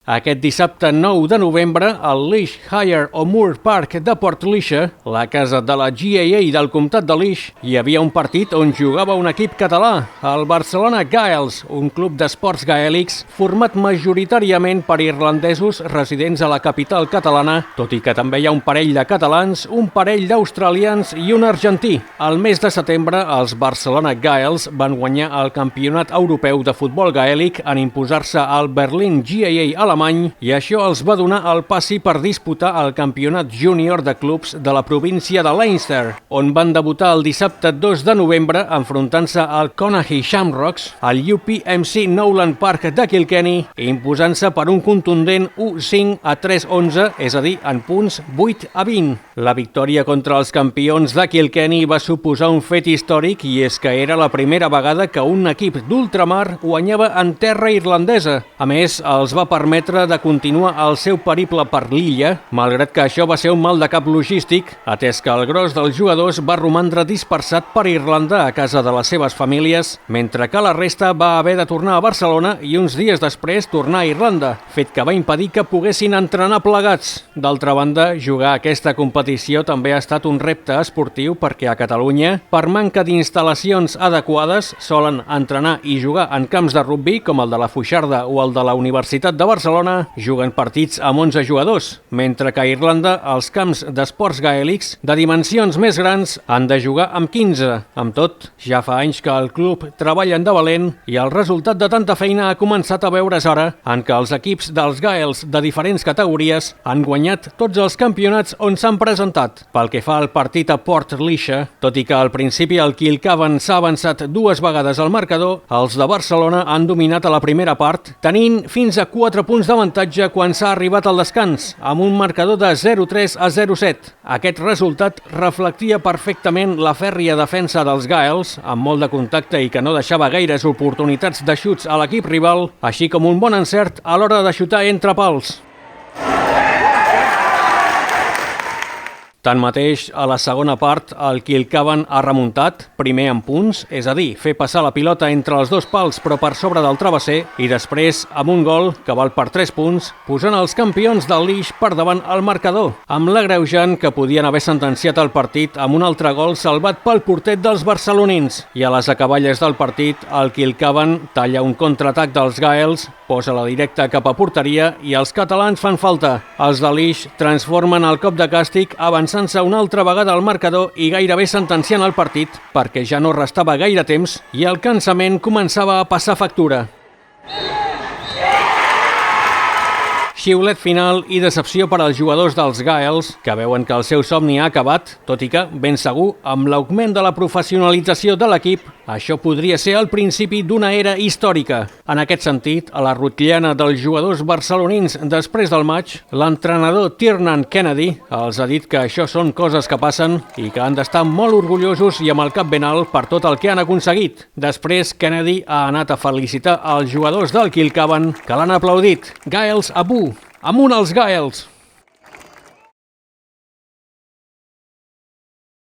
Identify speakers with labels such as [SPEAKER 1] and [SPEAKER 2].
[SPEAKER 1] Aquest dissabte 9 de novembre, al Laois Hire O'Moore Park de Portlaoise, la casa de la GAA del comtat de Laois, hi havia un partit on jugava un equip català, el Barcelona Gaels, un club d'esports gaèlics format majoritàriament per irlandesos residents a la capital catalana, tot i que també hi ha un parell de catalans, un parell d'australians i un argentí. Al mes de setembre, els Barcelona Gaels van guanyar el Campionat Europeu de Futbol Gaèlic en imposar-se al Berlin GAA alemany, i això els va donar el passi per disputar el Campionat Júnior de Clubs de la província de Leinster, on van debutar el dissabte 2 de novembre enfrontant-se al Connacht Shamrocks al UPMC Nowlan Park de Kilkenny, imposant-se per un contundent 1-5 a 3-11, és a dir, en punts 8-20. La victòria contra els campions de Kilkenny va suposar un fet històric, i és que era la primera vegada que un equip d'ultramar guanyava en terra irlandesa. A més, els va permetre de continuar el seu periple per l'illa, malgrat que això va ser un mal de cap logístic, atès que el gros dels jugadors va romandre dispersat per Irlanda a casa de les seves famílies, mentre que la resta va haver de tornar a Barcelona i uns dies després tornar a Irlanda, fet que va impedir que poguessin entrenar plegats. D'altra banda, jugar aquesta competició també ha estat un repte esportiu perquè a Catalunya, per manca d'instal·lacions adequades, solen entrenar i jugar en camps de rugbi com el de la Foixarda o el de la Universitat de Barcelona, juguen partits amb 11 jugadors, mentre que a Irlanda els camps d'esports gaèlics de dimensions més grans han de jugar amb 15. Amb tot, ja fa anys que el club treballa de valent i el resultat de tanta feina ha començat a veure's ara en què els equips dels Gaels de diferents categories han guanyat tots els campionats on s'han presentat. Pel que fa al partit a Portlaoise, tot i que al principi el Kilcavan s'ha avançat 2 vegades al marcador, els de Barcelona han dominat a la primera part, tenint fins a 4 punts d'avantatge quan s'ha arribat al descans, amb un marcador de 0-3 a 0-7. Aquest resultat reflectia perfectament la fèrria defensa dels Gaels, amb molt de contacte i que no deixava gaires oportunitats de xuts a l'equip rival, així com un bon encert a l'hora de xutar entre pals. Tanmateix, a la segona part, el Kilcavan ha remuntat, primer en punts, és a dir, fer passar la pilota entre els dos pals però per sobre del travesser, i després amb un gol que val per 3 punts, posant els campions del Laois per davant el marcador, amb l'agreujant que podien haver sentenciat el partit amb un altre gol salvat pel porter dels barcelonins. I a les acaballes del partit, el Kilcavan talla un contraatac dels Gaels, posa la directa cap a porteria i els catalans fan falta. Els de Laois transformen el cop de càstig avançant-se una altra vegada al marcador i gairebé sentenciant el partit perquè ja no restava gaire temps i el cansament començava a passar factura. Xiulet final i decepció per als jugadors dels Gaels, que veuen que el seu somni ha acabat, tot i que, ben segur, amb l'augment de la professionalització de l'equip, això podria ser el principi d'una era històrica. En aquest sentit, a la rotllana dels jugadors barcelonins després del maig, l'entrenador Tiernan Kennedy els ha dit que això són coses que passen i que han d'estar molt orgullosos i amb el cap ben alt per tot el que han aconseguit. Després, Kennedy ha anat a felicitar els jugadors del Kilcavan, que l'han aplaudit. Gaels Abu! Amunt els Gaels!